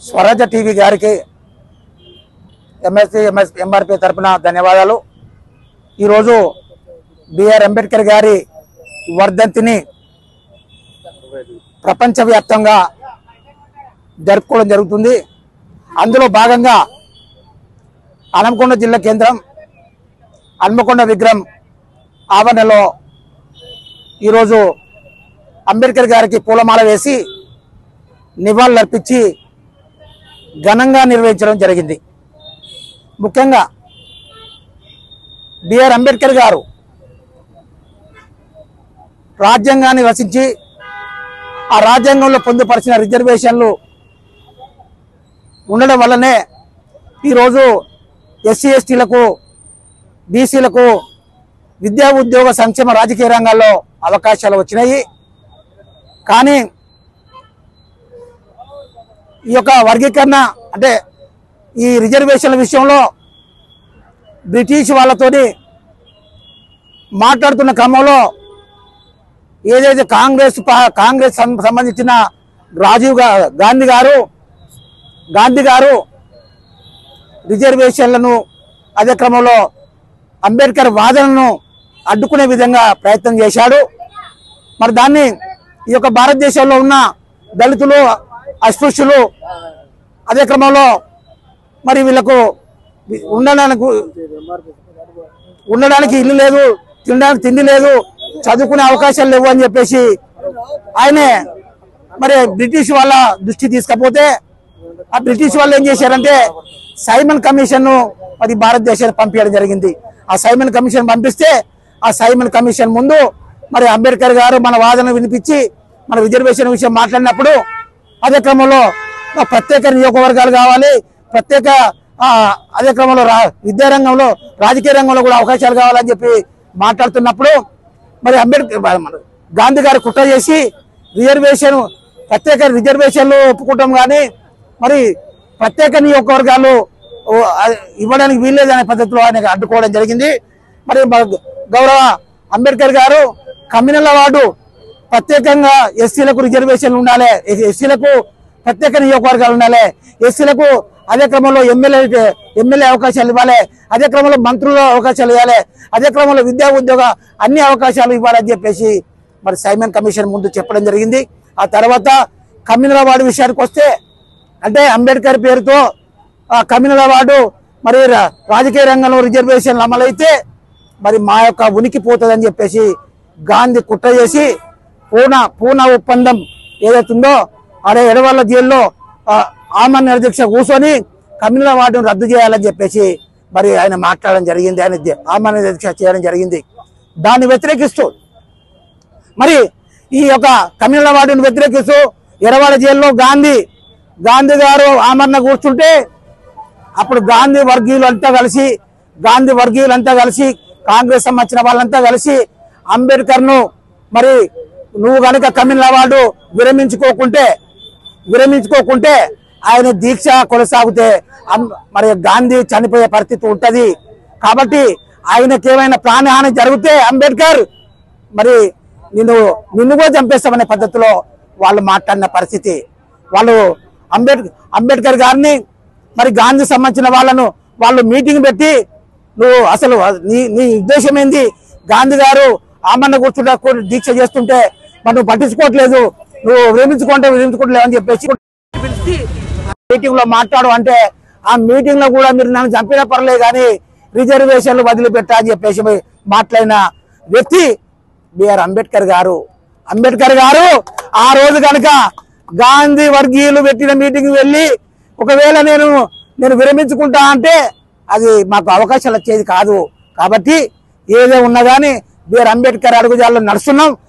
స్వరాజ్య TV గారికి MSc MRP తరపున ధన్యవాదాలు। ఈరోజు బిఆర్ అంబేద్కర్ గారి వర్ధంతిని ప్రపంచవ్యాప్తంగా జరుపుకోవడం జరుగుతుంది। అందులో భాగంగా హన్మకొండ జిల్లా కేంద్రం హన్మకొండ విగ్రహం ఆవరణలో ఈరోజు అంబేద్కర్ గారికి పూలమాల వేసి నివాళులర్పించి ఘనంగా నిర్వహించడం జరిగింది। ముఖ్యంగా బిఆర్ అంబేద్కర్ గారు రాజ్యాంగాన్ని రచించి ఆ రాజ్యాంగంలో పొందుపరిచిన రిజర్వేషన్లు ఉండడం వల్లనే ఈరోజు ఎస్సీ ఎస్టీలకు బీసీలకు విద్యా ఉద్యోగ సంక్షేమ రాజకీయ రంగాల్లో అవకాశాలు వచ్చినాయి। కానీ ఈ యొక్క వర్గీకరణ అంటే ఈ రిజర్వేషన్ల విషయంలో బ్రిటిష్ వాళ్ళతోని మాట్లాడుతున్న క్రమంలో ఏదైతే కాంగ్రెస్ సంబంధించిన రాజీవ్ గాంధీ గారు రిజర్వేషన్లను అదే క్రమంలో అంబేద్కర్ వాదనను అడ్డుకునే విధంగా ప్రయత్నం చేశాడు। మరి దాన్ని ఈ యొక్క భారతదేశంలో ఉన్న దళితులు అస్పృశ్యులు అదే క్రమంలో మరి వీళ్ళకు ఉండడానికి ఇల్లు లేదు, తినడానికి తిండి లేదు, చదువుకునే అవకాశాలు లేవు అని చెప్పేసి ఆయనే మరి బ్రిటిష్ వాళ్ళ దృష్టి తీసుకపోతే ఆ బ్రిటిష్ వాళ్ళు ఏం చేశారంటే సైమన్ కమిషన్ మరి భారతదేశానికి పంపించడం జరిగింది। ఆ సైమన్ కమిషన్ పంపిస్తే ఆ సైమన్ కమిషన్ ముందు మరి అంబేద్కర్ గారు మన వాదన వినిపించి మన రిజర్వేషన్ విషయం మాట్లాడినప్పుడు అదే క్రమంలో ప్రత్యేక నియోజకవర్గాలు కావాలి, ప్రత్యేక అదే క్రమంలో విద్యారంగంలో రాజకీయ రంగంలో కూడా అవకాశాలు కావాలని చెప్పి మాట్లాడుతున్నప్పుడు మరి గాంధీ గారు కుట్ర చేసి ప్రత్యేక రిజర్వేషన్లు ఒప్పుకుంటాం కానీ మరి ప్రత్యేక నియోజకవర్గాలు ఇవ్వడానికి వీల్లేదనే పద్ధతిలో ఆయన అడ్డుకోవడం జరిగింది। మరి గౌరవ అంబేద్కర్ గారు కమ్యూనల్ అవార్డు ప్రత్యేకంగా ఎస్సీలకు రిజర్వేషన్లు ఉండాలి, ఎస్సీలకు ప్రత్యేక నియోజకవర్గాలు ఉండాలి, ఎస్సీలకు అదే క్రమంలో ఎమ్మెల్యే అవకాశాలు ఇవ్వాలి, అదే క్రమంలో మంత్రుల అవకాశాలు ఇవ్వాలి, అదే క్రమంలో విద్యా ఉద్యోగ అన్ని అవకాశాలు ఇవ్వాలని చెప్పేసి మరి సైమన్ కమిషన్ ముందు చెప్పడం జరిగింది। ఆ తర్వాత కమ్యూనల్ అవార్డు విషయానికి వస్తే అంటే అంబేద్కర్ పేరుతో కమ్యూనల్ అవార్డు మరి రాజకీయ రంగంలో రిజర్వేషన్లు అమలైతే మరి మా యొక్క ఉనికి పోతుందని చెప్పేసి గాంధీ కుట్ర చేసి పూనా ఒప్పందం ఏదైతుందో అదే ఎడవల్ల జైల్లో ఆమరణ దీక్ష కూర్చొని కమ్యూనల్ అవార్డును రద్దు చేయాలని చెప్పేసి మరి ఆయన మాట్లాడడం జరిగింది, ఆయన ఆమరణ దీక్ష చేయడం జరిగింది। దాన్ని వ్యతిరేకిస్తూ మరి ఈ యొక్క కమ్యూనల్ అవార్డును వ్యతిరేకిస్తూ ఎడవల్ల జైల్లో గాంధీ గారు ఆమరణ కూర్చుంటే అప్పుడు గాంధీ వర్గీయులంతా కలిసి కాంగ్రెస్ సంబంధించిన వాళ్ళంతా కలిసి అంబేద్కర్ను మరి నువ్వు కనుక కమ్యూనల్ అవార్డు విరమించుకోకుంటే ఆయన దీక్ష కొనసాగితే మరి గాంధీ చనిపోయే పరిస్థితి ఉంటది కాబట్టి ఆయనకి ఏమైనా ప్రాణహాని జరిగితే అంబేద్కర్ మరి నిన్ను కూడా చంపేస్తామనే పద్ధతిలో వాళ్ళు మాట్లాడిన పరిస్థితి। వాళ్ళు అంబేద్కర్ గారిని మరి గాంధీ సంబంధించిన వాళ్ళు మీటింగ్ పెట్టి నువ్వు అసలు నీ ఉద్దేశం ఏంది, గాంధీ గారు ఆమరణ కూర్చుంటే దీక్ష చేస్తుంటే మరి నువ్వు పట్టించుకోవట్లేదు, నువ్వు విరమించుకోవట్లేదు అని చెప్పేసి మీటింగ్ లో మాట్లాడు అంటే ఆ మీటింగ్ లో కూడా మీరు నన్ను చంపినా పర్లేదు కానీ రిజర్వేషన్లు వదిలిపెట్టా అని చెప్పేసి మాట్లాడిన వ్యక్తి బిఆర్ అంబేద్కర్ గారు ఆ రోజు కనుక గాంధీ వర్గీయులు పెట్టిన మీటింగ్ వెళ్ళి ఒకవేళ నేను విరమించుకుంటా అంటే అది మాకు అవకాశాలు వచ్చేది కాదు। కాబట్టి ఏదో ఉన్నా కానీ బిఆర్ అంబేద్కర్ అడుగుజాల్లో నడుస్తున్నాం।